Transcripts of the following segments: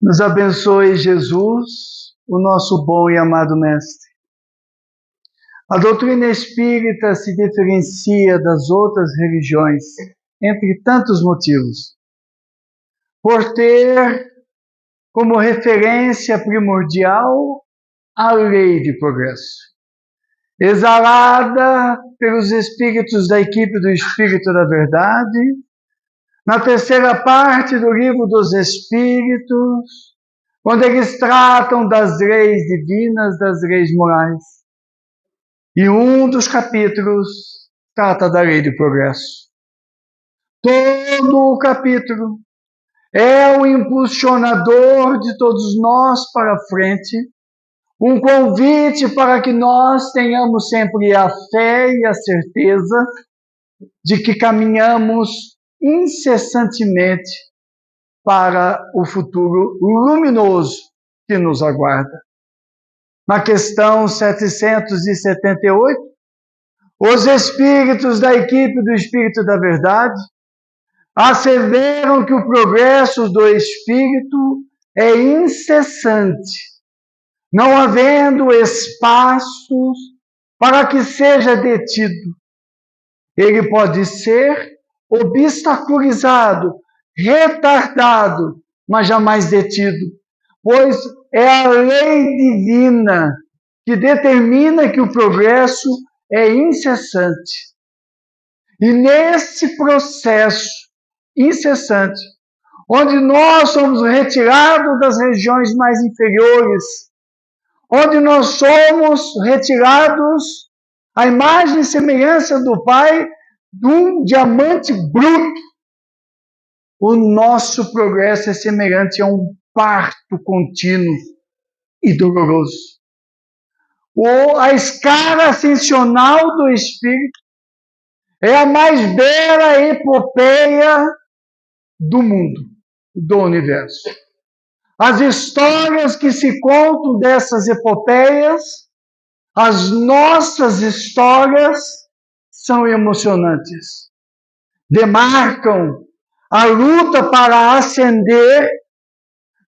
Nos abençoe, Jesus, o nosso bom e amado Mestre. A doutrina espírita se diferencia das outras religiões, entre tantos motivos, por ter como referência primordial a lei de progresso, exalada pelos espíritos da equipe do Espírito da Verdade, na terceira parte do Livro dos Espíritos, quando eles tratam das leis divinas, das leis morais. E um dos capítulos trata da lei de progresso. Todo o capítulo é o impulsionador de todos nós para a frente, um convite para que nós tenhamos sempre a fé e a certeza de que caminhamos incessantemente para o futuro luminoso que nos aguarda. Na questão 778, os espíritos da equipe do Espírito da Verdade asseveram que o progresso do espírito é incessante, não havendo espaços para que seja detido. Ele pode ser obstaculizado, retardado, mas jamais detido, pois é a lei divina que determina que o progresso é incessante. E nesse processo incessante, onde nós somos retirados das regiões mais inferiores, onde nós somos retirados à imagem e semelhança do Pai, de um diamante bruto, o nosso progresso é semelhante a um parto contínuo e doloroso. A escala ascensional do Espírito é a mais bela epopeia do mundo, do universo. As histórias que se contam dessas epopeias, as nossas histórias, são emocionantes. Demarcam a luta para ascender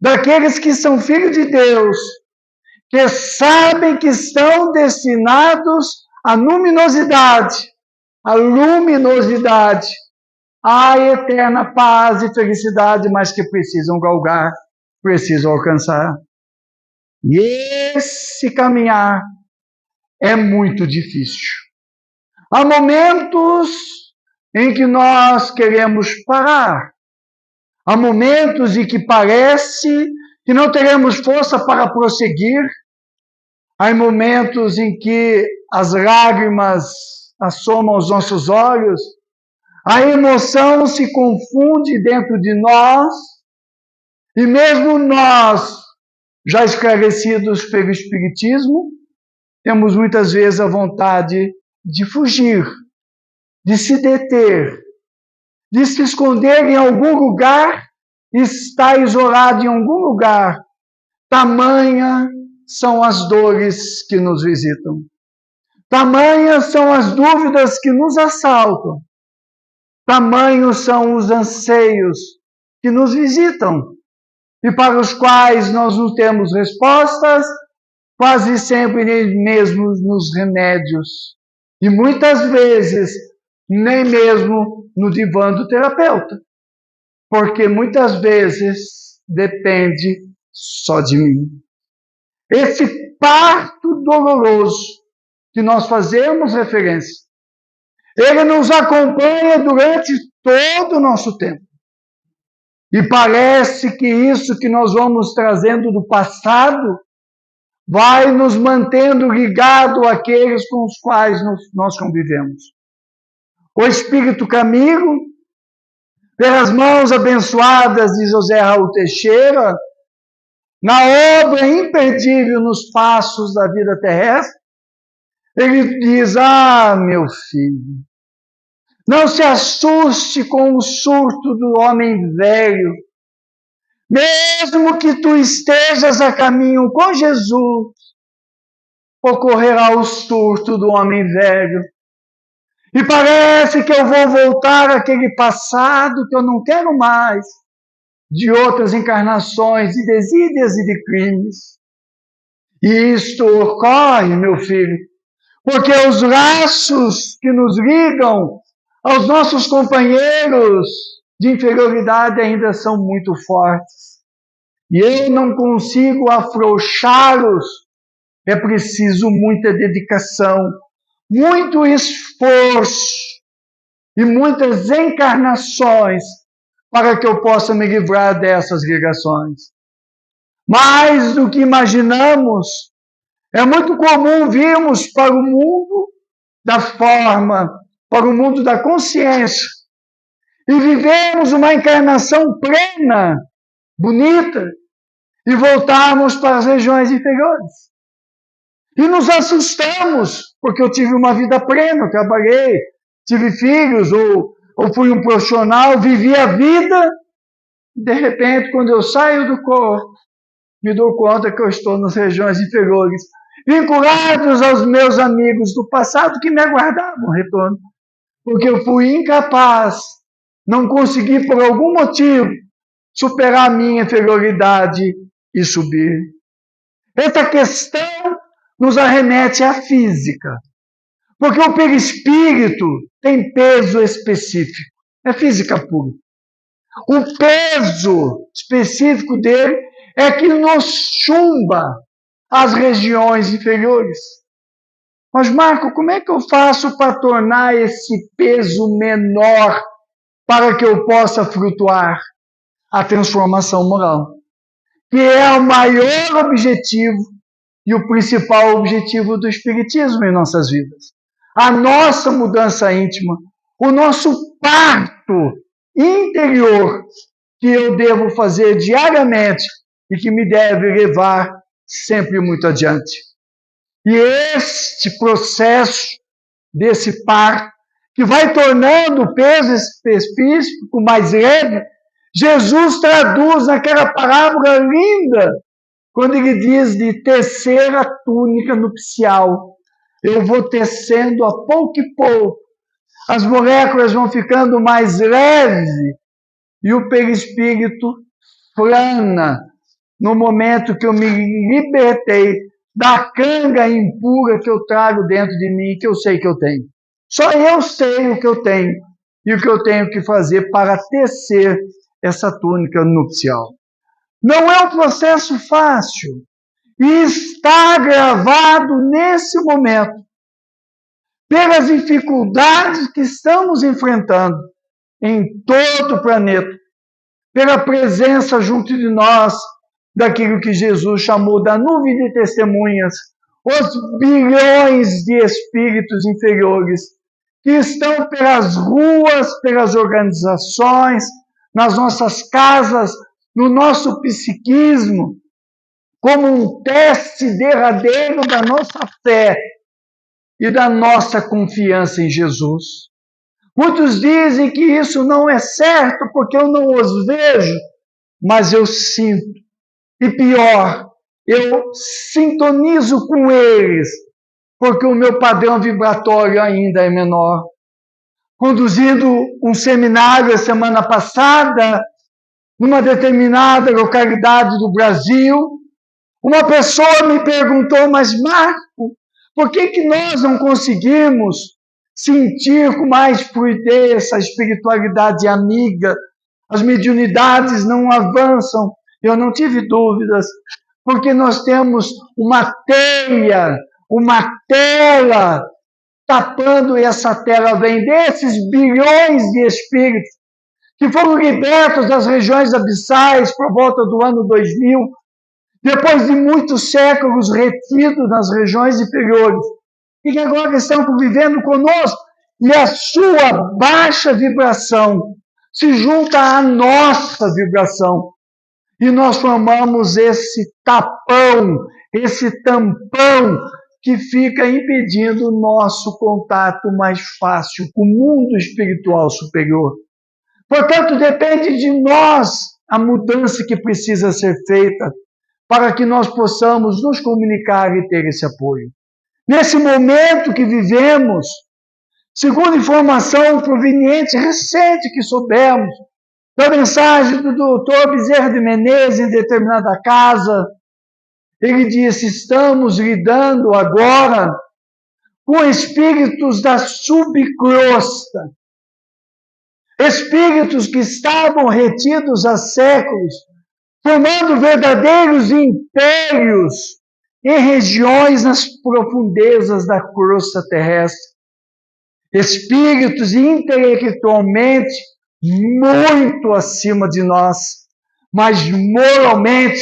daqueles que são filhos de Deus, que sabem que estão destinados à luminosidade, à eterna paz e felicidade, mas que precisam galgar, precisam alcançar. E esse caminhar é muito difícil. Há momentos em que nós queremos parar. Há momentos em que parece que não teremos força para prosseguir. Há momentos em que as lágrimas assomam aos nossos olhos, a emoção se confunde dentro de nós, e mesmo nós, já esclarecidos pelo Espiritismo, temos muitas vezes a vontade de fugir, de se deter, de se esconder em algum lugar, estar isolado em algum lugar. Tamanha são as dores que nos visitam. Tamanhas são as dúvidas que nos assaltam. Tamanhos são os anseios que nos visitam e para os quais nós não temos respostas, quase sempre nem mesmo nos remédios. E muitas vezes nem mesmo no divã do terapeuta, porque muitas vezes depende só de mim. Esse parto doloroso que nós fazemos referência, ele nos acompanha durante todo o nosso tempo. E parece que isso que nós vamos trazendo do passado vai nos mantendo ligado àqueles com os quais nós convivemos. O Espírito Camilo, pelas mãos abençoadas de José Raul Teixeira, na obra imperdível nos passos da vida terrestre, ele diz: meu filho, não se assuste com o surto do homem velho. Mesmo que tu estejas a caminho com Jesus, ocorrerá o surto do homem velho. E parece que eu vou voltar àquele passado que eu não quero mais. de outras encarnações, de desídias e de crimes. E isto ocorre, meu filho, porque os laços que nos ligam aos nossos companheiros de inferioridade ainda são muito fortes. E eu não consigo afrouxá-los. É preciso muita dedicação, muito esforço e muitas encarnações para que eu possa me livrar dessas ligações. Mais do que imaginamos, é muito comum virmos para o mundo da forma, para o mundo da consciência, e vivemos uma encarnação plena, bonita, e voltarmos para as regiões inferiores. E nos assustamos, porque eu tive uma vida plena, eu trabalhei, tive filhos, ou fui um profissional, vivi a vida, de repente, quando eu saio do corpo, me dou conta que eu estou nas regiões inferiores, vinculados aos meus amigos do passado que me aguardavam retorno, porque eu fui incapaz, não consegui por algum motivo superar a minha inferioridade e subir. Essa questão nos arremete à física, porque o perispírito tem peso específico, é física pura. O peso específico dele é que nos chumba as regiões inferiores. Mas, Marco, como é que eu faço para tornar esse peso menor para que eu possa flutuar? A transformação moral, que é o maior objetivo e o principal objetivo do Espiritismo em nossas vidas. A nossa mudança íntima, o nosso parto interior, que eu devo fazer diariamente e que me deve levar sempre muito adiante. E este processo desse parto, que vai tornando o peso específico mais leve, Jesus traduz naquela parábola linda, quando ele diz de tecer a túnica nupcial. Eu vou tecendo a pouco e pouco, as moléculas vão ficando mais leves e o perispírito plana no momento que eu me libertei da canga impura que eu trago dentro de mim, que eu sei que eu tenho. Só eu sei o que eu tenho e o que eu tenho que fazer para tecer essa túnica nupcial. Não é um processo fácil e está gravado nesse momento pelas dificuldades que estamos enfrentando em todo o planeta, pela presença junto de nós daquilo que Jesus chamou da nuvem de testemunhas, os bilhões de espíritos inferiores que estão pelas ruas, pelas organizações, nas nossas casas, no nosso psiquismo, como um teste derradeiro da nossa fé e da nossa confiança em Jesus. Muitos dizem que isso não é certo porque eu não os vejo, mas eu sinto. E pior, eu sintonizo com eles, porque o meu padrão vibratório ainda é menor. Conduzindo um seminário a semana passada, numa determinada localidade do Brasil, uma pessoa me perguntou, mas Marco, por que nós não conseguimos sentir com mais fluidez essa espiritualidade amiga? As mediunidades não avançam. Eu não tive dúvidas, porque nós temos uma teia, uma tela tapando, e essa tela vem desses bilhões de espíritos que foram libertos das regiões abissais por volta do ano 2000, depois de muitos séculos retidos nas regiões inferiores, e que agora estão convivendo conosco, e a sua baixa vibração se junta à nossa vibração. E nós formamos esse tapão, esse tampão que fica impedindo o nosso contato mais fácil com o mundo espiritual superior. Portanto, depende de nós a mudança que precisa ser feita para que nós possamos nos comunicar e ter esse apoio. Nesse momento que vivemos, segundo informação proveniente recente que soubemos, da mensagem do doutor Bezerra de Menezes em determinada casa. Ele disse: estamos lidando agora com espíritos da subcrosta, espíritos que estavam retidos há séculos, formando verdadeiros impérios em regiões nas profundezas da crosta terrestre. Espíritos intelectualmente muito acima de nós, mas moralmente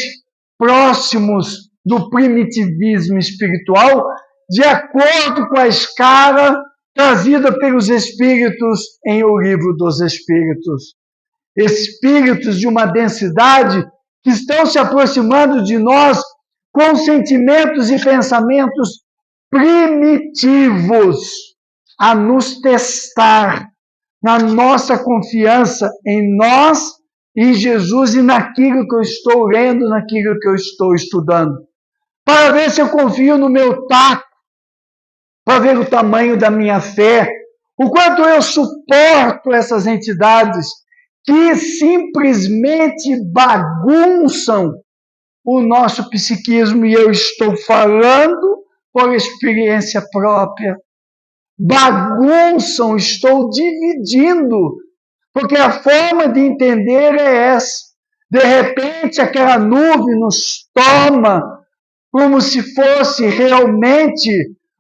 próximos do primitivismo espiritual, de acordo com a escala trazida pelos Espíritos em O Livro dos Espíritos. Espíritos de uma densidade que estão se aproximando de nós com sentimentos e pensamentos primitivos, a nos testar na nossa confiança em nós, em Jesus e naquilo que eu estou lendo, naquilo que eu estou estudando. Para ver se eu confio no meu tato, para ver o tamanho da minha fé, o quanto eu suporto essas entidades que simplesmente bagunçam o nosso psiquismo, e eu estou falando por experiência própria. Bagunçam, estou dividindo, porque a forma de entender é essa. De repente, aquela nuvem nos toma como se fosse realmente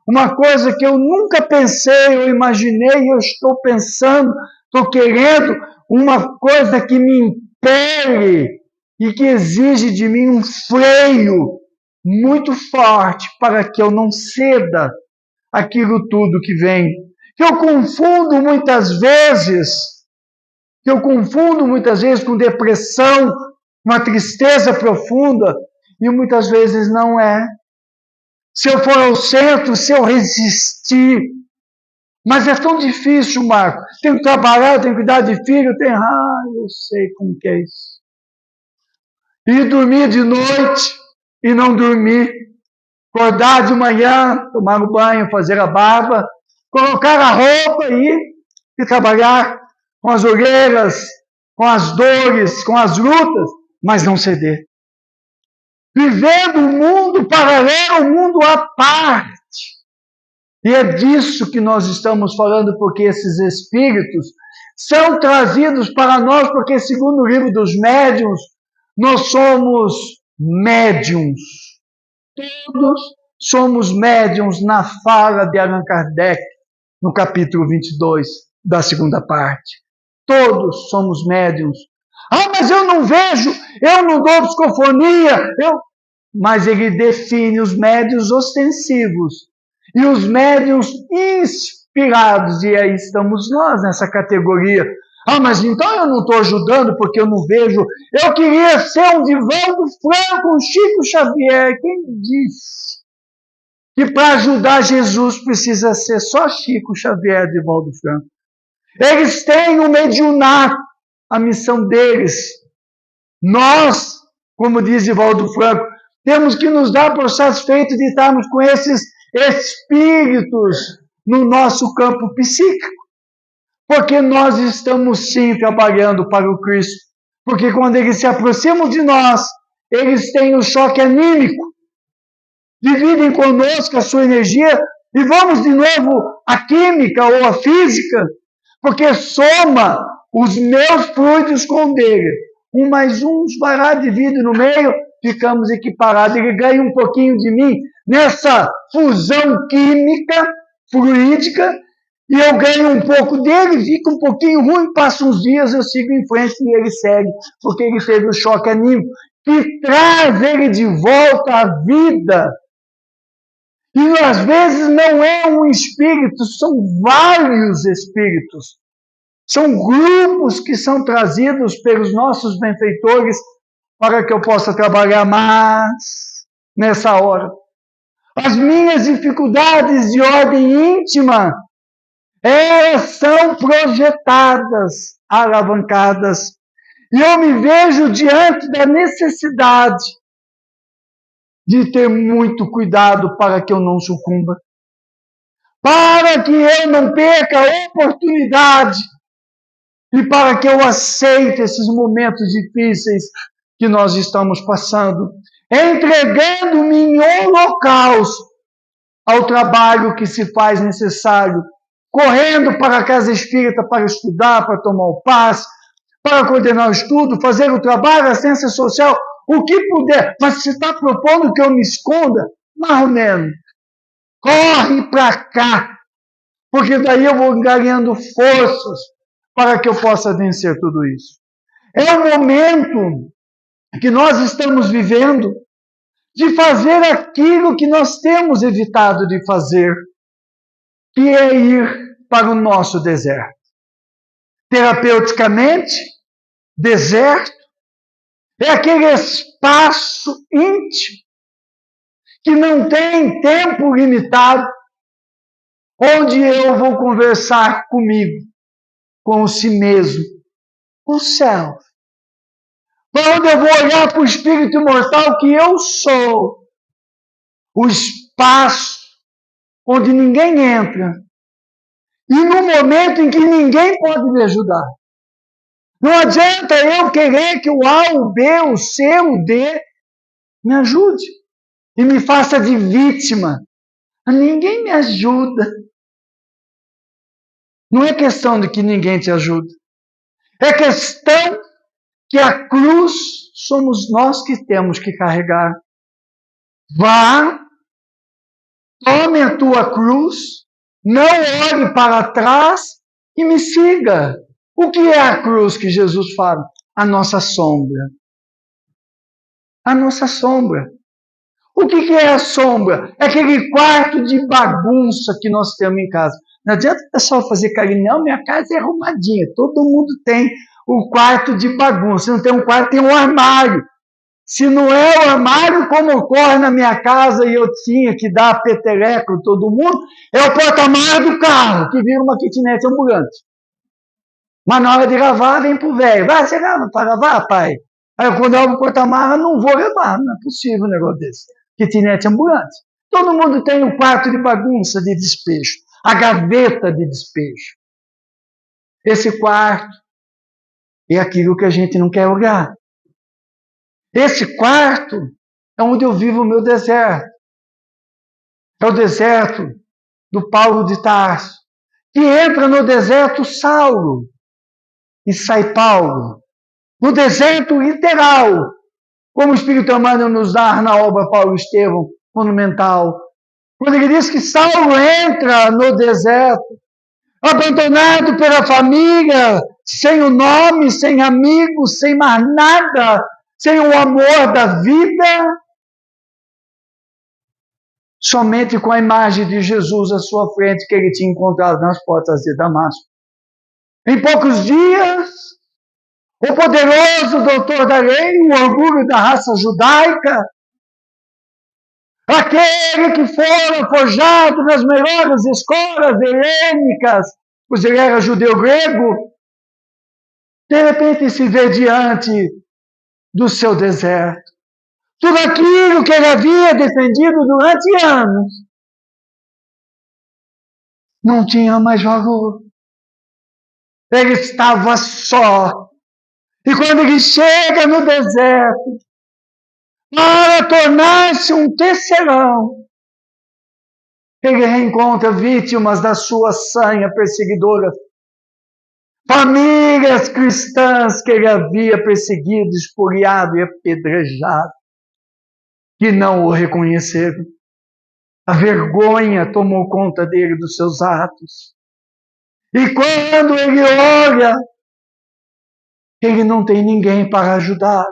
uma coisa que eu nunca pensei, eu imaginei, eu estou pensando, estou querendo uma coisa que me impele e que exige de mim um freio muito forte para que eu não ceda aquilo tudo que vem. Que eu confundo muitas vezes com depressão, uma tristeza profunda, e muitas vezes não é. Se eu for ao centro, se eu resistir. Mas é tão difícil, Marco. Tenho que trabalhar, tenho que cuidar de filho, eu sei como que é isso. E dormir de noite e não dormir. Acordar de manhã, tomar um banho, fazer a barba, colocar a roupa e trabalhar com as orelhas, com as dores, com as lutas, mas não ceder. Vivendo um mundo paralelo, um mundo à parte. E é disso que nós estamos falando, porque esses espíritos são trazidos para nós, porque, segundo o livro dos médiuns, nós somos médiuns. Todos somos médiuns na fala de Allan Kardec, no capítulo 22, da segunda parte. Todos somos médiuns. Mas eu não vejo, eu não dou psicofonia, Mas ele define os médiuns ostensivos e os médiuns inspirados, e aí estamos nós nessa categoria. Mas então eu não estou ajudando porque eu não vejo. Eu queria ser um Divaldo Franco, um Chico Xavier. Quem disse que para ajudar Jesus precisa ser só Chico Xavier e Divaldo Franco? Eles têm um mediunato, a missão deles. Nós, como diz Divaldo Franco, temos que nos dar por satisfeito de estarmos com esses espíritos no nosso campo psíquico. Porque nós estamos sim trabalhando para o Cristo. Porque quando eles se aproximam de nós, eles têm o choque anímico. Dividem conosco a sua energia e vamos de novo à química ou à física. Porque soma os meus fluidos com o dele. 1 mais 1 vai lá, divide no meio, ficamos equiparados. Ele ganha um pouquinho de mim nessa fusão química, fluídica, e eu ganho um pouco dele, fica um pouquinho ruim, passa uns dias, eu sigo em frente e ele segue, porque ele teve o choque anímico, que traz ele de volta à vida. E às vezes não é um espírito, são vários espíritos. São grupos que são trazidos pelos nossos benfeitores para que eu possa trabalhar mais nessa hora. As minhas dificuldades de ordem íntima, elas são projetadas, alavancadas. E eu me vejo diante da necessidade de ter muito cuidado para que eu não sucumba. Para que eu não perca a oportunidade e para que eu aceite esses momentos difíceis que nós estamos passando, entregando-me em holocausto ao trabalho que se faz necessário, correndo para a casa espírita para estudar, para tomar o passe, para coordenar o estudo, fazer o trabalho, a ciência social, o que puder. Mas se está propondo que eu me esconda, mais ou menos, corre para cá, porque daí eu vou ganhando forças para que eu possa vencer tudo isso. É o momento que nós estamos vivendo de fazer aquilo que nós temos evitado de fazer, que é ir para o nosso deserto. Terapeuticamente, deserto é aquele espaço íntimo que não tem tempo limitado, onde eu vou conversar comigo, com si mesmo, com o céu. Onde eu vou olhar para o espírito imortal que eu sou. O espaço onde ninguém entra. E no momento em que ninguém pode me ajudar. Não adianta eu querer que o A, o B, o C, o D me ajude e me faça de vítima. Ninguém me ajuda. Não é questão de que ninguém te ajuda. É questão que a cruz somos nós que temos que carregar. Vá, tome a tua cruz, não olhe para trás e me siga. O que é a cruz que Jesus fala? A nossa sombra. A nossa sombra. O que é a sombra? É aquele quarto de bagunça que nós temos em casa. Não adianta o pessoal fazer carinho, não, minha casa é arrumadinha. Todo mundo tem o quarto de bagunça. Se não tem um quarto, tem um armário. Se não é o armário, como ocorre na minha casa e eu tinha que dar peteleco em todo mundo, é o porta-malas do carro, que vira uma kitnet ambulante. Mas na hora de lavar, vem pro velho. Vai, você lava para lavar, pai? Aí quando eu abro o porta-malas, não vou levar. Não é possível um negócio desse. Kitnet ambulante. Todo mundo tem um quarto de bagunça, de despejo. A gaveta de despejo. Esse quarto é aquilo que a gente não quer olhar. Esse quarto é onde eu vivo o meu deserto. É o deserto do Paulo de Tarso, que entra no deserto Saulo e sai Paulo. No deserto literal, como o Espírito Emmanuel nos dá na obra Paulo Estevão, monumental. Quando ele diz que Saulo entra no deserto, abandonado pela família, sem o nome, sem amigos, sem mais nada, sem o amor da vida, somente com a imagem de Jesus à sua frente que ele tinha encontrado nas portas de Damasco. Em poucos dias, o poderoso doutor da lei, o orgulho da raça judaica, aquele que fora forjado nas melhores escolas helênicas, pois ele era judeu-grego, de repente se vê diante do seu deserto. Tudo aquilo que ele havia defendido durante anos não tinha mais valor. Ele estava só. E quando ele chega no deserto, para tornar-se um tecelão, ele reencontra vítimas da sua sanha perseguidora. Famílias cristãs que ele havia perseguido, espoliado e apedrejado, que não o reconheceram. A vergonha tomou conta dele, dos seus atos. E quando ele olha, ele não tem ninguém para ajudar,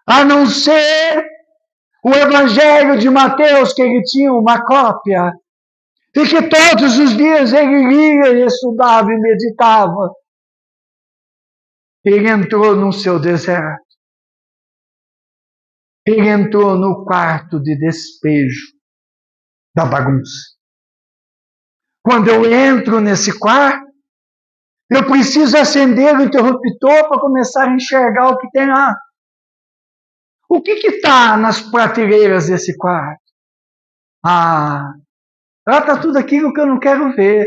a não ser o Evangelho de Mateus, que ele tinha uma cópia, e que todos os dias ele lia, estudava e meditava. Ele entrou no seu deserto. Ele entrou no quarto de despejo da bagunça. Quando eu entro nesse quarto, eu preciso acender o interruptor para começar a enxergar o que tem lá. O que está nas prateleiras desse quarto? Lá está tudo aquilo que eu não quero ver.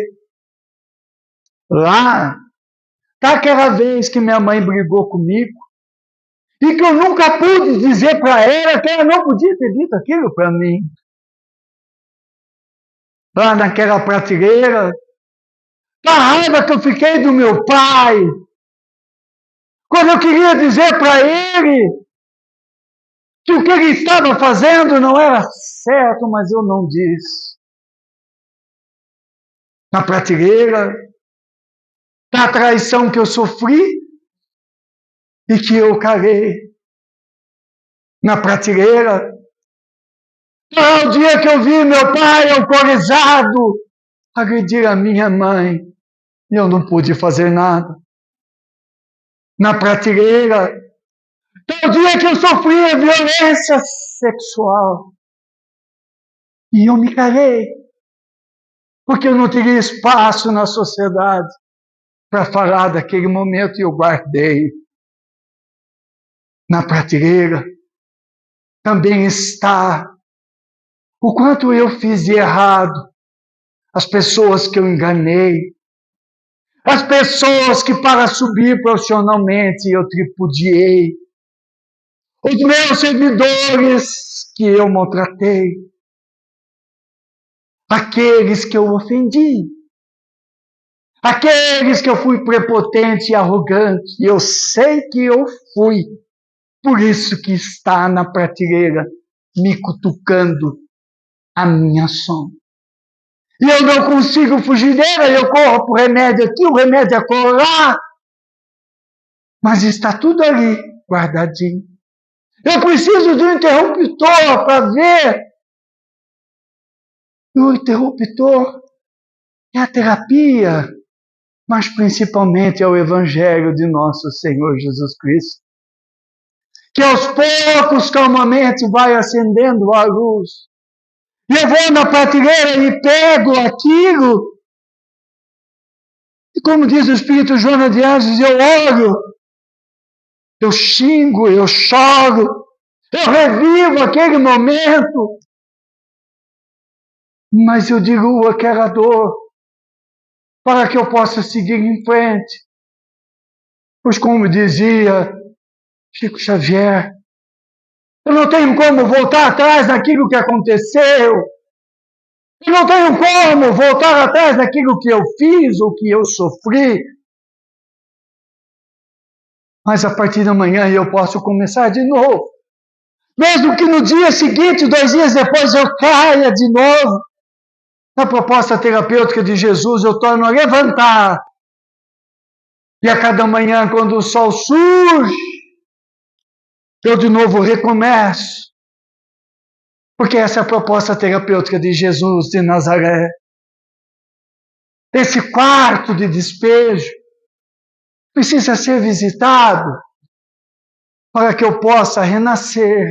Lá daquela vez que minha mãe brigou comigo e que eu nunca pude dizer para ela que ela não podia ter dito aquilo para mim. Lá naquela prateleira, da raiva que eu fiquei do meu pai, quando eu queria dizer para ele que o que ele estava fazendo não era certo, mas eu não disse. Na prateleira, da traição que eu sofri e que eu calei. Na prateleira, o dia que eu vi meu pai alcoolizado agredir a minha mãe e eu não pude fazer nada. Na prateleira, o dia que eu sofri violência sexual e eu me calei, porque eu não teria espaço na sociedade para falar daquele momento e eu guardei. Na prateleira também está o quanto eu fiz de errado, as pessoas que eu enganei, as pessoas que para subir profissionalmente eu tripudiei, os meus servidores que eu maltratei, aqueles que eu ofendi, aqueles que eu fui prepotente e arrogante, e eu sei que eu fui, por isso que está na prateleira me cutucando a minha sombra. E eu não consigo fugir dela, eu corro para o remédio aqui, o remédio acolá, mas está tudo ali, guardadinho. Eu preciso de um interruptor para ver. O interruptor é a terapia, mas principalmente é o Evangelho de nosso Senhor Jesus Cristo, que aos poucos, calmamente, vai acendendo a luz. E eu vou na prateleira e pego aquilo, e como diz o Espírito Joana de Anjos, eu olho, eu xingo, eu choro, eu revivo aquele momento, mas eu diluo aquela dor para que eu possa seguir em frente. Pois como dizia Chico Xavier, eu não tenho como voltar atrás daquilo que aconteceu, eu não tenho como voltar atrás daquilo que eu fiz ou que eu sofri, mas a partir da manhã eu posso começar de novo. Mesmo que no dia seguinte, 2 dias depois, eu caia de novo. Na proposta terapêutica de Jesus, eu torno a levantar. E a cada manhã, quando o sol surge, eu de novo recomeço. Porque essa é a proposta terapêutica de Jesus de Nazaré. Esse quarto de despejo precisa ser visitado para que eu possa renascer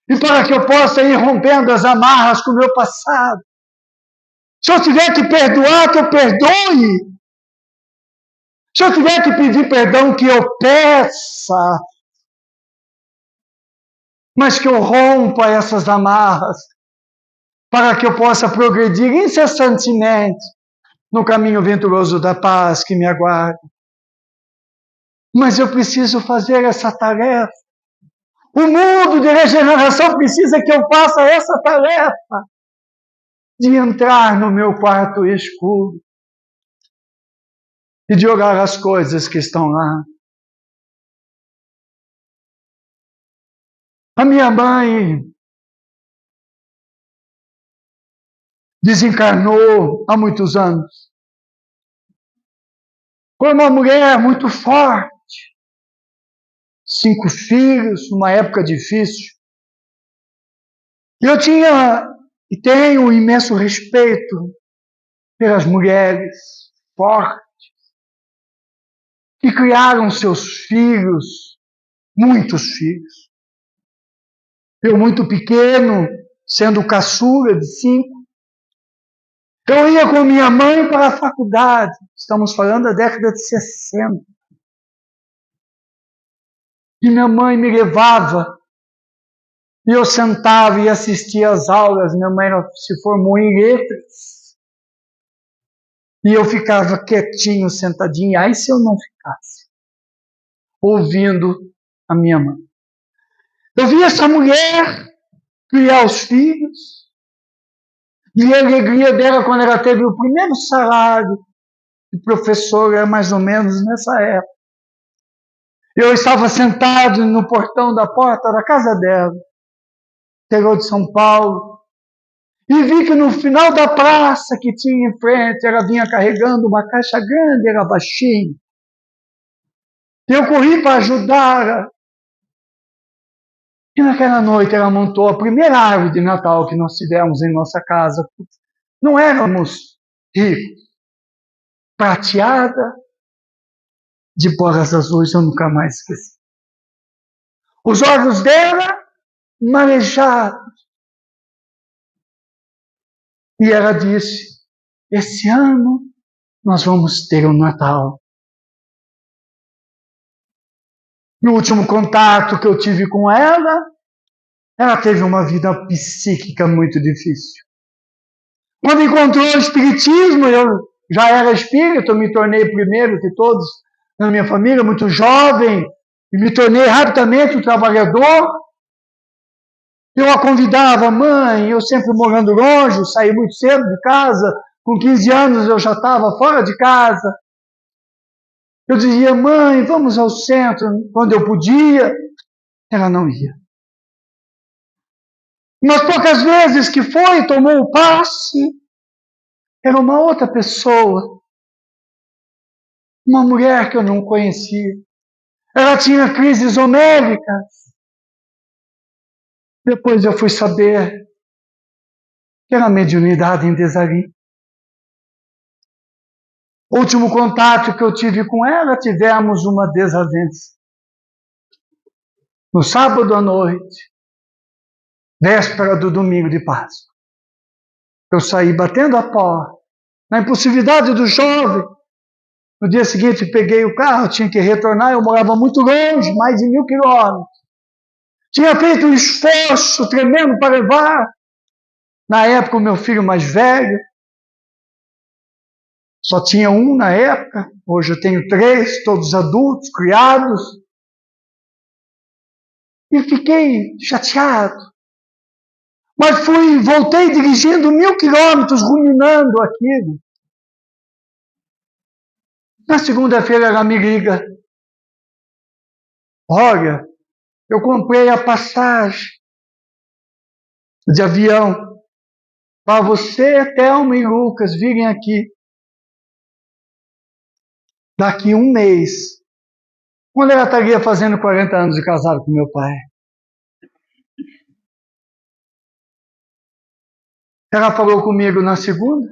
e para que eu possa ir rompendo as amarras com o meu passado. Se eu tiver que perdoar, que eu perdoe. Se eu tiver que pedir perdão, que eu peça. Mas que eu rompa essas amarras para que eu possa progredir incessantemente no caminho venturoso da paz que me aguarda. Mas eu preciso fazer essa tarefa. O mundo de regeneração precisa que eu faça essa tarefa de entrar no meu quarto escuro e de olhar as coisas que estão lá. A minha mãe desencarnou há muitos anos. Foi uma mulher muito forte. 5 filhos, numa época difícil. Eu tinha e tenho um imenso respeito pelas mulheres fortes que criaram seus filhos, muitos filhos. Eu muito pequeno, sendo caçula de 5, eu ia com minha mãe para a faculdade. Estamos falando da década de 60. E minha mãe me levava. E eu sentava e assistia às aulas. Minha mãe se formou em letras. E eu ficava quietinho, sentadinho. Aí se eu não ficasse ouvindo a minha mãe. Eu vi essa mulher criar os filhos, vi a alegria dela quando ela teve o primeiro salário de professora, mais ou menos nessa época. Eu estava sentado no portão da porta da casa dela, interior de São Paulo, e vi que no final da praça que tinha em frente, ela vinha carregando uma caixa grande, era baixinha. Eu corri para ajudá-la. E naquela noite ela montou a primeira árvore de Natal que nós tivemos em nossa casa. Não éramos ricos. Prateada, de bolas azuis, eu nunca mais esqueci. Os olhos dela marejados. E ela disse, esse ano nós vamos ter um Natal. No último contato que eu tive com ela teve uma vida psíquica muito difícil. Quando encontrou o espiritismo, eu já era espírita, eu me tornei o primeiro de todos na minha família, muito jovem, e me tornei rapidamente um trabalhador. Eu a convidava, mãe, eu sempre morando longe, saí muito cedo de casa, com 15 anos eu já estava fora de casa. Eu dizia, mãe, vamos ao centro, quando eu podia. Ela não ia. Mas poucas vezes que foi, tomou o passe, era uma outra pessoa, uma mulher que eu não conhecia. Ela tinha crises homéricas. Depois eu fui saber que era mediunidade em desalinho. O último contato que eu tive com ela, tivemos uma desavença. No sábado à noite, véspera do domingo de Páscoa, eu saí batendo a porta, na impulsividade do jovem. No dia seguinte, peguei o carro, tinha que retornar, eu morava muito longe, mais de 1.000 quilômetros. Tinha feito um esforço tremendo para levar. Na época, o meu filho mais velho, só tinha um na época, hoje eu tenho 3, todos adultos, criados. E fiquei chateado. Mas voltei dirigindo 1.000 quilômetros, ruminando aquilo. Na segunda-feira ela me liga. Olha, eu comprei a passagem de avião para você, Thelma e Lucas virem aqui daqui 1 mês. Quando ela estaria fazendo 40 anos de casado com meu pai. Ela falou comigo na segunda,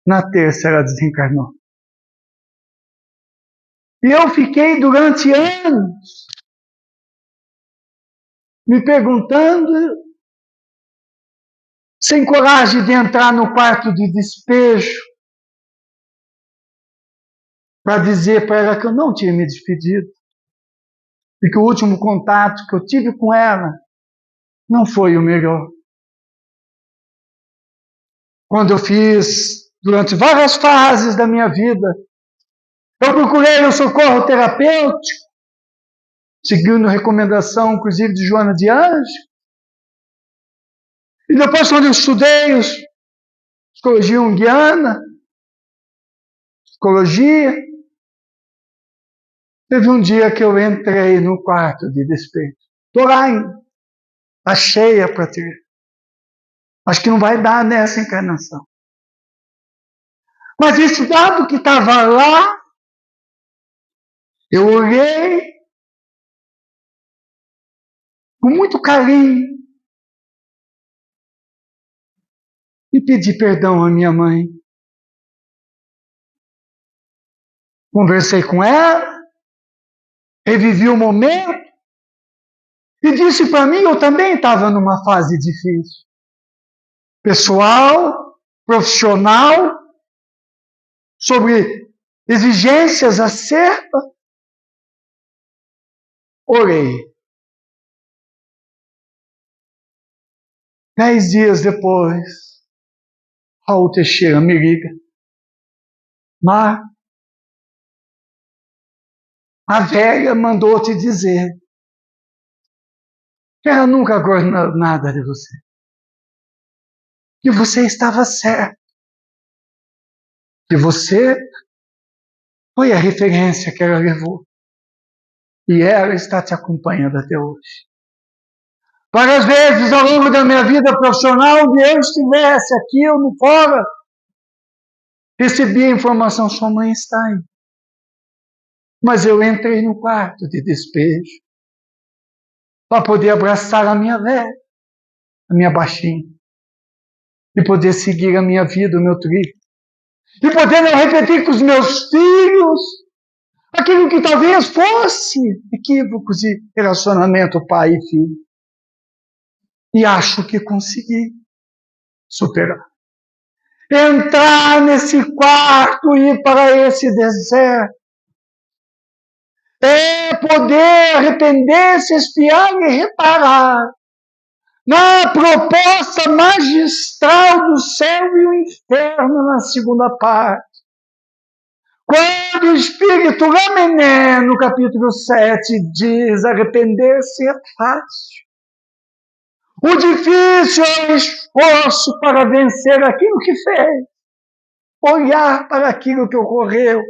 na terça ela desencarnou. E eu fiquei durante anos me perguntando, sem coragem de entrar no quarto de despejo, para dizer para ela que eu não tinha me despedido. E que o último contato que eu tive com ela não foi o melhor. Quando eu fiz, durante várias fases da minha vida, eu procurei o socorro terapêutico, seguindo a recomendação, inclusive, de Joana de Anjos. E depois, quando eu estudei psicologia junguiana, psicologia, teve um dia que eu entrei no quarto de despejo. Estou lá ainda, está cheia para ter. Acho que não vai dar nessa encarnação. Mas esse dado que estava lá, eu olhei com muito carinho e pedi perdão à minha mãe. Conversei com ela, revivi o momento e disse para mim, eu também estava numa fase difícil. Pessoal, profissional, sobre exigências acertas. Orei. 10 dias depois, Raul Teixeira me liga. Mas a velha mandou te dizer que ela nunca gostou nada de você. Que você estava certo. Que você foi a referência que ela levou. E ela está te acompanhando até hoje. Várias vezes ao longo da minha vida profissional, onde eu estivesse aqui ou no fora, recebi a informação: sua mãe está aí. Mas eu entrei no quarto de despejo para poder abraçar a minha velha, a minha baixinha, e poder seguir a minha vida, o meu trilho, e poder não repetir com os meus filhos aquilo que talvez fosse equívocos de relacionamento pai e filho. E acho que consegui superar. Entrar nesse quarto e ir para esse deserto é poder arrepender-se, espiar e reparar na proposta magistral do céu e o inferno na segunda parte. Quando o Espírito Lamené, no capítulo 7, diz: arrepender-se é fácil. O difícil é o esforço para vencer aquilo que fez, olhar para aquilo que ocorreu.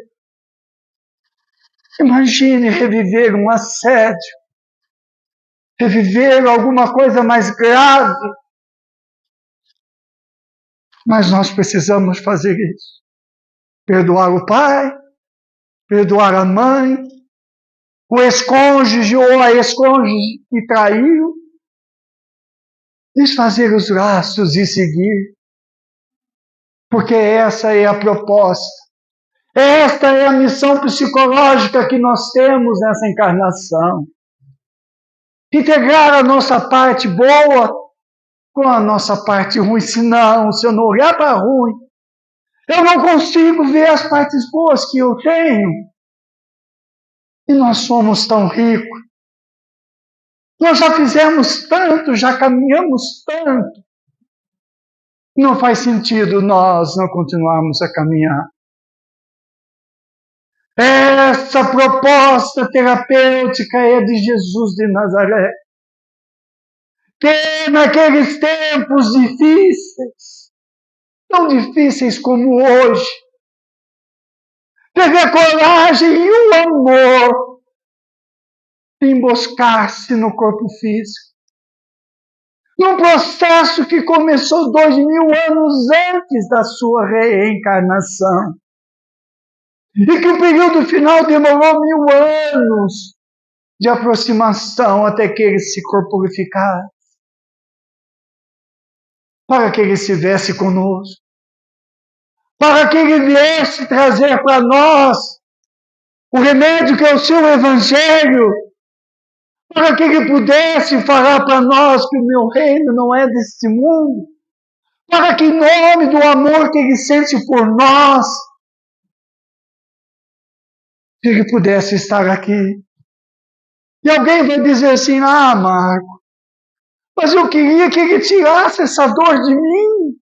Imagine reviver um assédio, reviver alguma coisa mais grave. Mas nós precisamos fazer isso. Perdoar o pai, perdoar a mãe, o ex-cônjuge ou a ex-cônjuge que traiu, desfazer os laços e seguir. Porque essa é a proposta. Esta é a missão psicológica que nós temos nessa encarnação. Integrar a nossa parte boa com a nossa parte ruim. Senão, se eu não olhar para a ruim, eu não consigo ver as partes boas que eu tenho. E nós somos tão ricos. Nós já fizemos tanto, já caminhamos tanto. Não faz sentido nós não continuarmos a caminhar. Essa proposta terapêutica é de Jesus de Nazaré. Que naqueles tempos difíceis, tão difíceis como hoje, teve a coragem e o amor de emboscar-se no corpo físico. Num processo que começou 2000 anos antes da sua reencarnação. E que o período final demorou 1000 anos de aproximação até que ele se corporificasse. Para que ele estivesse conosco. Para que ele viesse trazer para nós o remédio que é o seu Evangelho. Para que ele pudesse falar para nós que o meu reino não é deste mundo. Para que, em nome do amor que ele sente por nós, ele pudesse estar aqui. E alguém vai dizer assim: ah, Marco, mas eu queria que ele tirasse essa dor de mim.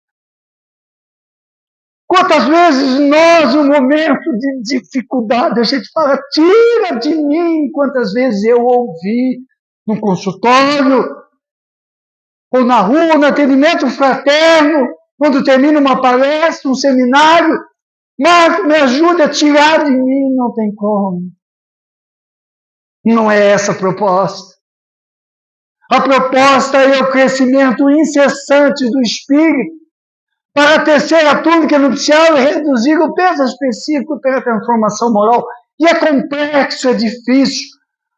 Quantas vezes nós, no momento de dificuldade, a gente fala: tira de mim. Quantas vezes eu ouvi no consultório, ou na rua, no atendimento fraterno, quando termina uma palestra, um seminário: Marco, me ajuda a tirar de mim. Não tem como. Não é essa a proposta. A proposta é o crescimento incessante do espírito para a terceira túnica nupcial e reduzir o peso específico pela transformação moral. E é complexo, é difícil,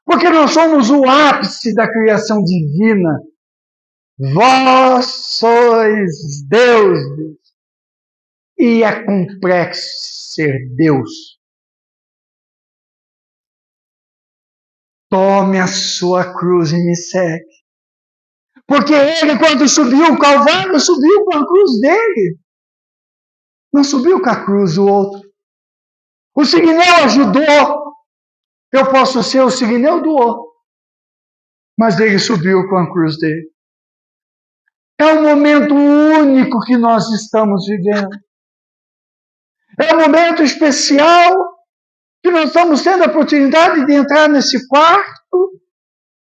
porque nós somos o ápice da criação divina. Vós sois deuses. E é complexo ser Deus. Tome a sua cruz e me segue. Porque ele, quando subiu o Calvário, subiu com a cruz dele. Não subiu com a cruz do outro. O Sirineu ajudou. Eu posso ser o Sirineu do outro. Mas ele subiu com a cruz dele. É um momento único que nós estamos vivendo. É um momento especial que nós estamos tendo a oportunidade de entrar nesse quarto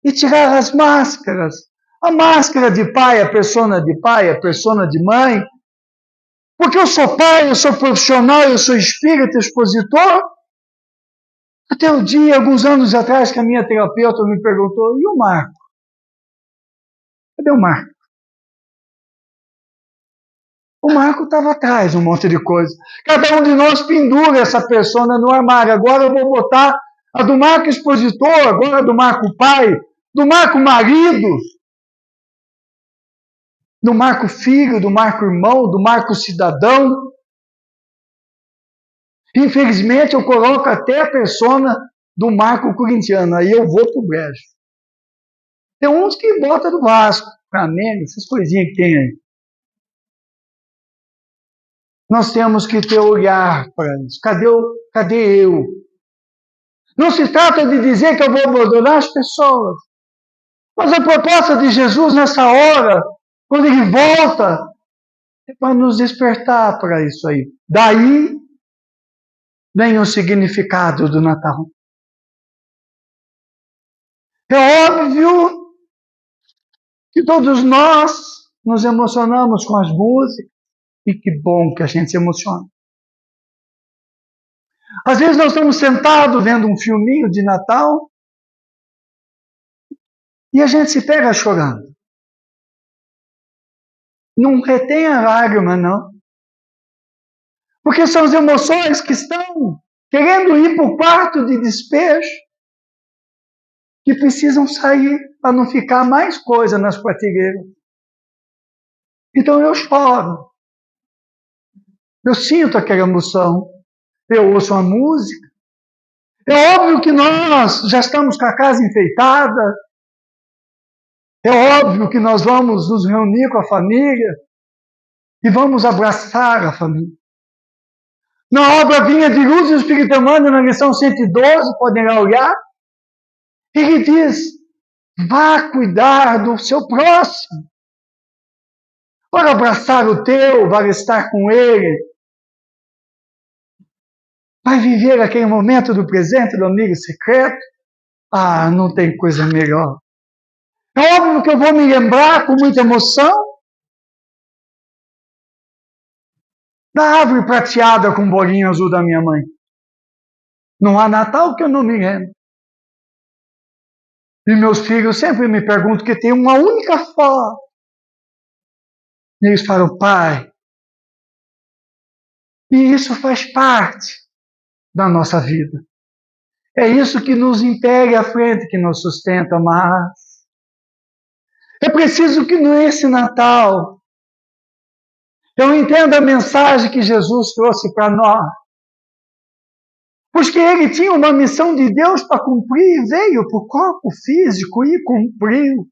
e tirar as máscaras. A máscara de pai, a persona de pai, a persona de mãe. Porque eu sou pai, eu sou profissional, eu sou espírita, expositor. Até o dia, alguns anos atrás, que a minha terapeuta me perguntou, e o Marco? Cadê o Marco? O Marco estava atrás, um monte de coisa. Cada um de nós pendura essa persona no armário. Agora eu vou botar a do Marco expositor, agora a do Marco pai, do Marco marido, do Marco filho, do Marco irmão, do Marco cidadão. Infelizmente eu coloco até a persona do Marco corintiano, aí eu vou pro brejo. Tem uns que botam do Vasco, Flamengo, essas coisinhas que tem aí. Nós temos que ter olhar para isso. Cadê eu? Não se trata de dizer que eu vou abandonar as pessoas. Mas a proposta de Jesus nessa hora, quando ele volta, é para nos despertar para isso aí. Daí vem o significado do Natal. É óbvio que todos nós nos emocionamos com as músicas, e que bom que a gente se emociona. Às vezes nós estamos sentados vendo um filminho de Natal e a gente se pega chorando. Não retém a lágrima, não. Porque são as emoções que estão querendo ir para o quarto de despejo, que precisam sair para não ficar mais coisa nas prateleiras. Então eu choro. Eu sinto aquela emoção. Eu ouço a música. É óbvio que nós já estamos com a casa enfeitada. É óbvio que nós vamos nos reunir com a família e vamos abraçar a família. Na obra Vinha de Luz, o Espírito Emmanuel, na lição 112, podem lá olhar, ele diz, vá cuidar do seu próximo. Para abraçar o teu, vai estar com ele. Vai viver aquele momento do presente do amigo secreto. Ah, não tem coisa melhor. É óbvio que eu vou me lembrar com muita emoção da árvore prateada com bolinho azul da minha mãe. Não há Natal que eu não me lembro. E meus filhos sempre me perguntam que tem uma única foto. E eles falam, pai. E isso faz parte da nossa vida. É isso que nos impele à frente, que nos sustenta, mas é preciso que nesse Natal eu entenda a mensagem que Jesus trouxe para nós. Porque ele tinha uma missão de Deus para cumprir, veio para o corpo físico e cumpriu.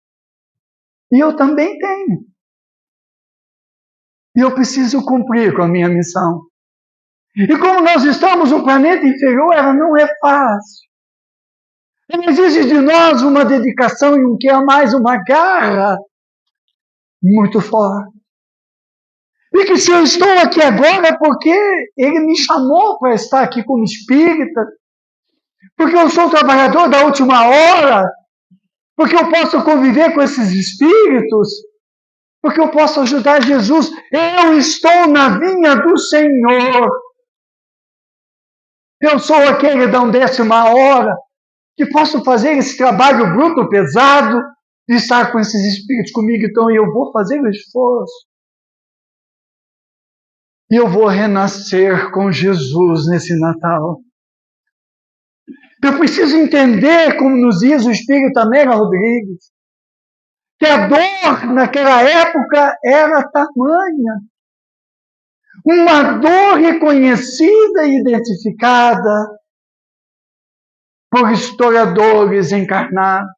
E eu também tenho. E eu preciso cumprir com a minha missão. E como nós estamos no planeta inferior, ela não é fácil. Ela exige de nós uma dedicação e um que é mais uma garra muito forte. E que se eu estou aqui agora é porque ele me chamou para estar aqui como espírita, porque eu sou trabalhador da última hora, porque eu posso conviver com esses espíritos, porque eu posso ajudar Jesus. Eu estou na vinha do Senhor. Eu sou aquele da 10ª hora que posso fazer esse trabalho bruto, pesado, de estar com esses espíritos comigo. Então eu vou fazer o esforço. E eu vou renascer com Jesus nesse Natal. Eu preciso entender, como nos diz o Espírito Amélia Rodrigues, que a dor naquela época era tamanha. Uma dor reconhecida e identificada por historiadores encarnados,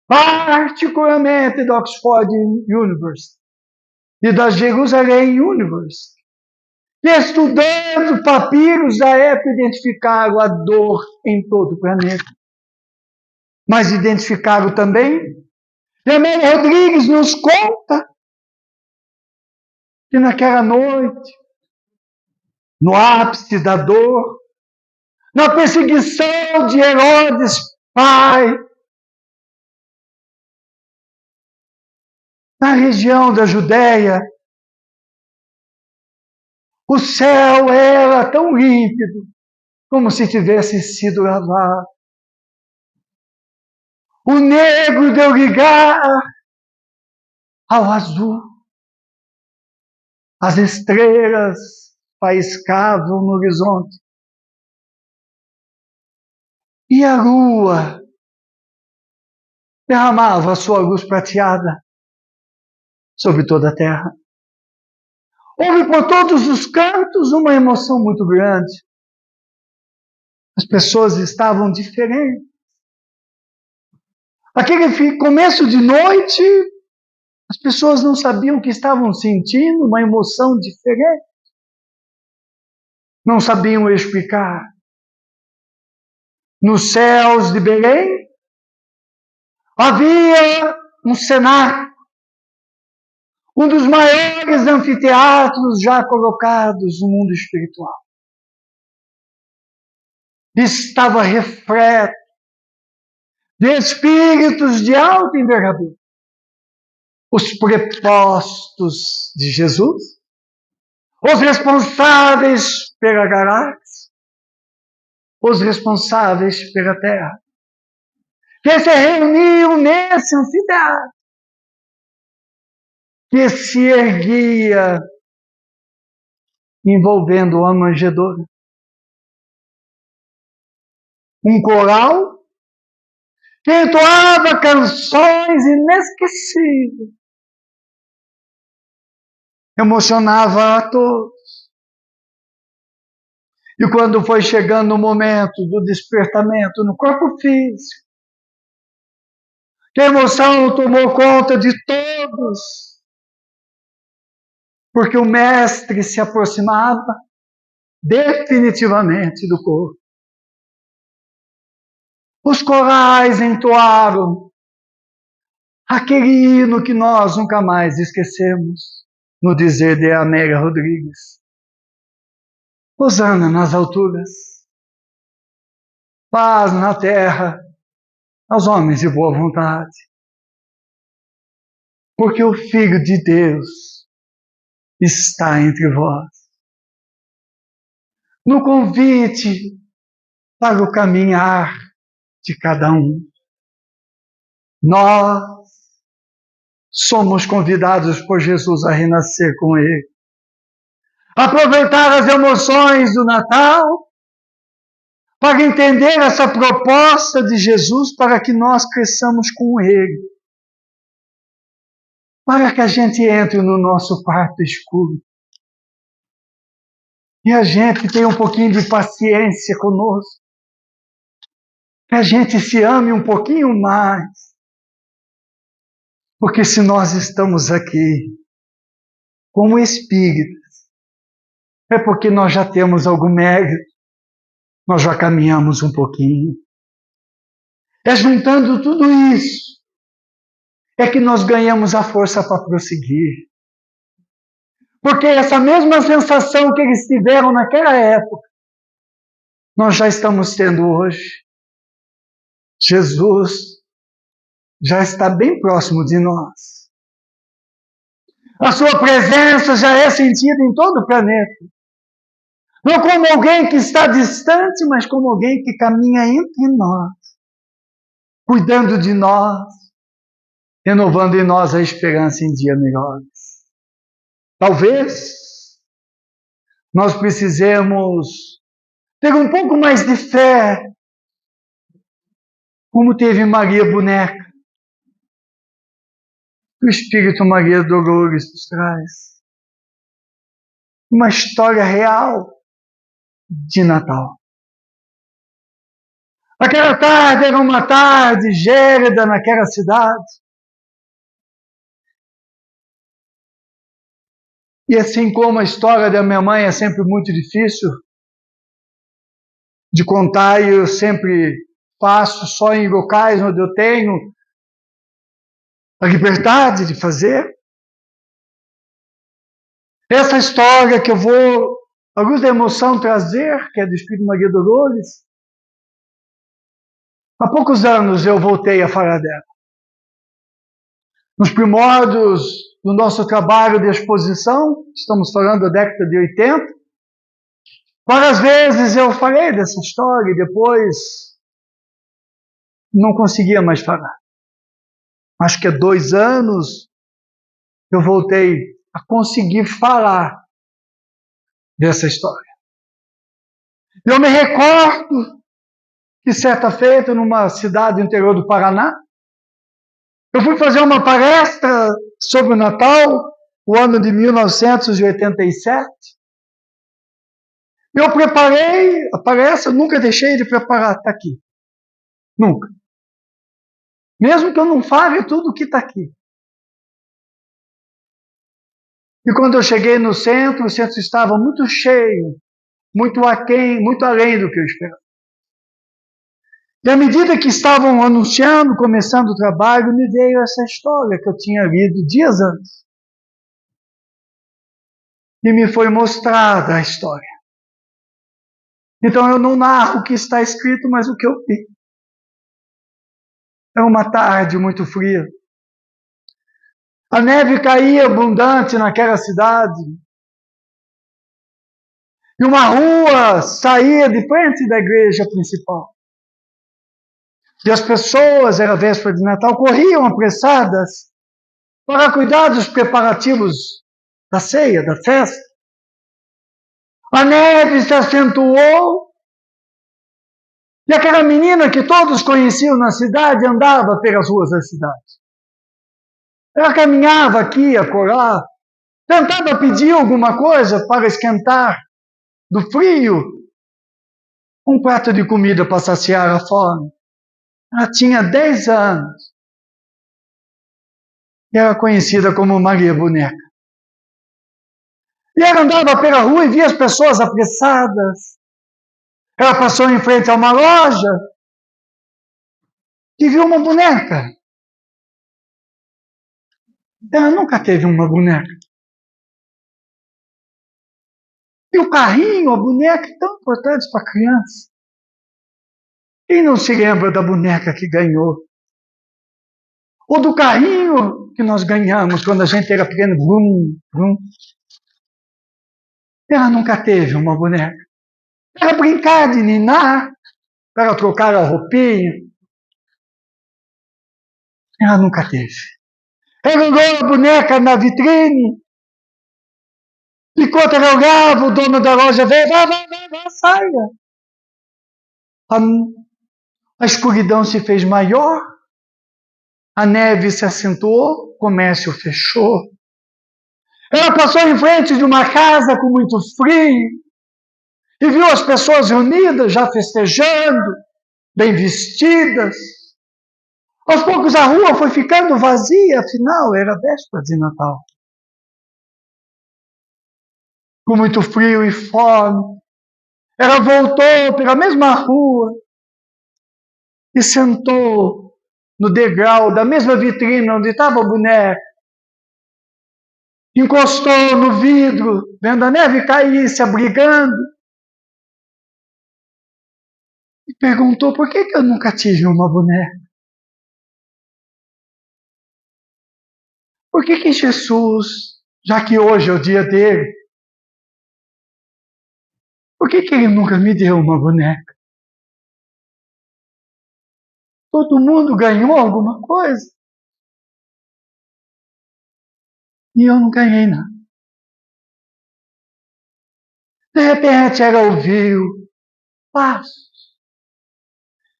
particularmente da Oxford University e da Jerusalém University, que estudando papiros da época identificaram a dor em todo o planeta. Mas identificaram também, e Amélia Rodrigues nos conta que naquela noite, no ápice da dor, na perseguição de Herodes, pai, na região da Judéia, o céu era tão límpido, como se tivesse sido lavado. O negro deu ligar ao azul. As estrelas faiscavam no horizonte. E a lua derramava a sua luz prateada sobre toda a terra. Houve por todos os cantos uma emoção muito grande. As pessoas estavam diferentes. Aquele começo de noite, as pessoas não sabiam o que estavam sentindo, uma emoção diferente. Não sabiam explicar. Nos céus de Belém, havia um cenáculo, um dos maiores anfiteatros já colocados no mundo espiritual. Estava repleto de espíritos de alta envergadura. Os prepostos de Jesus, os responsáveis pela galáxia, os responsáveis pela Terra, que se reuniam nesse anfiteatro, que se erguia envolvendo a manjedoura. Um coral que entoava canções inesquecíveis, emocionava a todos. E quando foi chegando o momento do despertamento no corpo físico, que a emoção tomou conta de todos, porque o mestre se aproximava definitivamente do corpo. Os corais entoaram aquele hino que nós nunca mais esquecemos, no dizer de Amélia Rodrigues. Hosana nas alturas, paz na terra, aos homens de boa vontade. Porque o Filho de Deus está entre vós. No convite para o caminhar de cada um, nós somos convidados por Jesus a renascer com Ele. Aproveitar as emoções do Natal para entender essa proposta de Jesus para que nós cresçamos com Ele. Para que a gente entre no nosso quarto escuro e a gente tenha um pouquinho de paciência conosco, que a gente se ame um pouquinho mais, porque se nós estamos aqui como espíritos, é porque nós já temos algum mérito, nós já caminhamos um pouquinho. É juntando tudo isso, é que nós ganhamos a força para prosseguir. Porque essa mesma sensação que eles tiveram naquela época, nós já estamos tendo hoje. Jesus já está bem próximo de nós. A sua presença já é sentida em todo o planeta. Não como alguém que está distante, mas como alguém que caminha entre nós, cuidando de nós, renovando em nós a esperança em dias melhores. Talvez nós precisemos ter um pouco mais de fé, como teve Maria Boneca, que o Espírito Maria Dolores nos traz. Uma história real de Natal. Aquela tarde era uma tarde gélida naquela cidade. E assim como a história da minha mãe é sempre muito difícil de contar, e eu sempre faço só em locais onde eu tenho a liberdade de fazer. Essa história que eu vou A luz da emoção trazer, que é do Espírito Maria Dolores. Há poucos anos eu voltei a falar dela. Nos primórdios do nosso trabalho de exposição, estamos falando da década de 80, várias vezes eu falei dessa história e depois não conseguia mais falar. Acho que há 2 anos eu voltei a conseguir falar dessa história. Eu me recordo que certa feita, numa cidade do interior do Paraná, eu fui fazer uma palestra sobre o Natal, o ano de 1987. Eu preparei a palestra, nunca deixei de preparar, está aqui. Nunca. Mesmo que eu não fale tudo o que está aqui. E quando eu cheguei no centro, o centro estava muito cheio, muito aquém, muito além do que eu esperava. E à medida que estavam anunciando, começando o trabalho, me veio essa história que eu tinha lido dias antes. E me foi mostrada a história. Então eu não narro o que está escrito, mas o que eu vi. É uma tarde muito fria. A neve caía abundante naquela cidade. E uma rua saía de frente da igreja principal. E as pessoas, era véspera de Natal, corriam apressadas para cuidar dos preparativos da ceia, da festa. A neve se acentuou e aquela menina que todos conheciam na cidade andava pelas ruas da cidade. Ela caminhava aqui, acolá, tentava pedir alguma coisa para esquentar do frio, um prato de comida para saciar a fome. Ela tinha 10 anos e era conhecida como Maria Boneca. E ela andava pela rua e via as pessoas apressadas. Ela passou em frente a uma loja e viu uma boneca. Ela nunca teve uma boneca. E o carrinho, a boneca, é tão importante para a criança. Quem não se lembra da boneca que ganhou? Ou do carrinho que nós ganhamos quando a gente era pequeno. Vrum, vrum. Ela nunca teve uma boneca. Para brincar de ninar, para trocar a roupinha. Ela nunca teve. Ela olhou a boneca na vitrine. Enquanto ela olhava, o dono da loja veio, vai, saia. A escuridão se fez maior, a neve se acentuou, o comércio fechou. Ela passou em frente de uma casa com muito frio e viu as pessoas reunidas, já festejando, bem vestidas. Aos poucos a rua foi ficando vazia, afinal era véspera de Natal. Com muito frio e fome, ela voltou pela mesma rua e sentou no degrau da mesma vitrine onde estava a boneca. Encostou no vidro, vendo a neve cair, se abrigando. E perguntou, por que eu nunca tive uma boneca? Por que Jesus, já que hoje é o dia dele, por que ele nunca me deu uma boneca? Todo mundo ganhou alguma coisa. E eu não ganhei nada. De repente ela ouviu passos.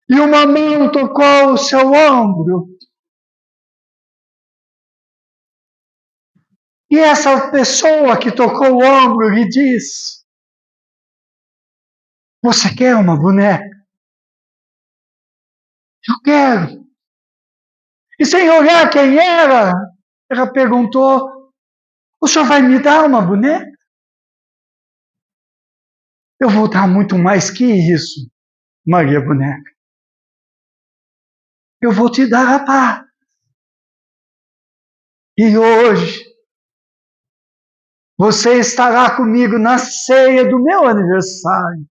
E uma mão tocou o seu ombro. E essa pessoa que tocou o ombro lhe disse, você quer uma boneca? Eu quero. E sem olhar quem era, ela perguntou, o senhor vai me dar uma boneca? Eu vou dar muito mais que isso, Maria Boneca. Eu vou te dar a paz. E hoje, Você estará comigo na ceia do meu aniversário,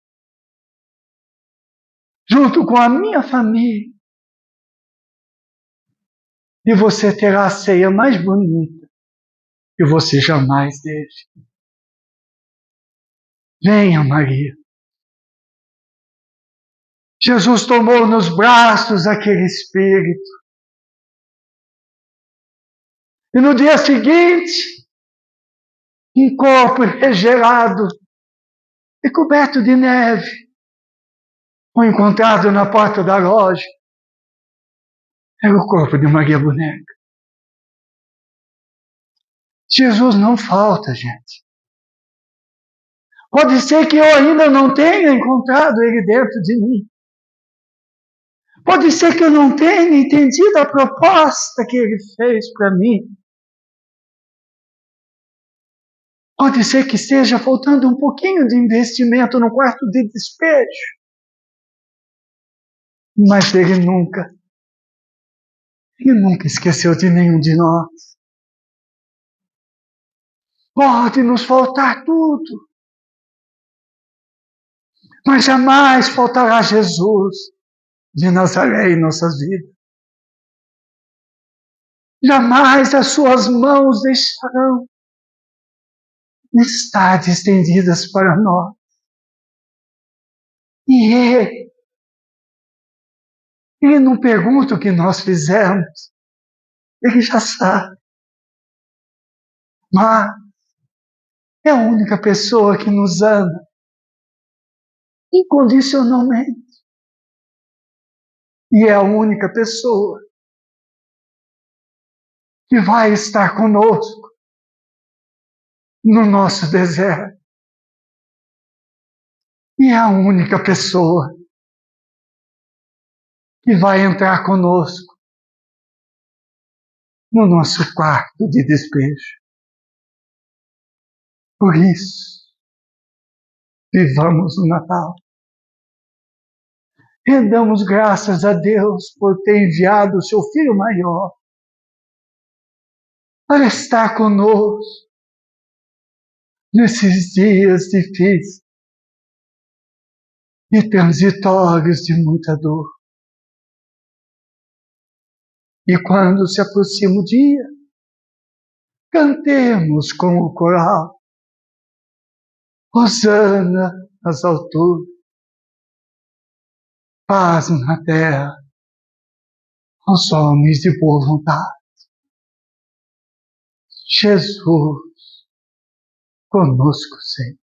junto com a minha família. E você terá a ceia mais bonita que você jamais teve. Venha, Maria. Jesus tomou nos braços aquele espírito. E no dia seguinte, um corpo regelado e coberto de neve foi encontrado na porta da loja. Era o corpo de Maria Boneca. Jesus não falta, gente. Pode ser que eu ainda não tenha encontrado ele dentro de mim. Pode ser que eu não tenha entendido a proposta que ele fez para mim. Pode ser que esteja faltando um pouquinho de investimento no quarto de despejo. Mas ele nunca esqueceu de nenhum de nós. Pode nos faltar tudo, mas jamais faltará Jesus de Nazaré em nossas vidas. Jamais as suas mãos deixarão de estar estendidas para nós. E ele não pergunta o que nós fizemos, ele já sabe. Mas é a única pessoa que nos ama incondicionalmente. E é a única pessoa que vai estar conosco no nosso deserto. E é a única pessoa que vai entrar conosco no nosso quarto de despejo. Por isso, vivamos o Natal. Rendamos graças a Deus por ter enviado o seu Filho maior para estar conosco nesses dias difíceis e transitórios de muita dor. E quando se aproxima o dia, cantemos com o coral: Hosana nas alturas, paz na terra aos homens de boa vontade. Jesus conosco sempre.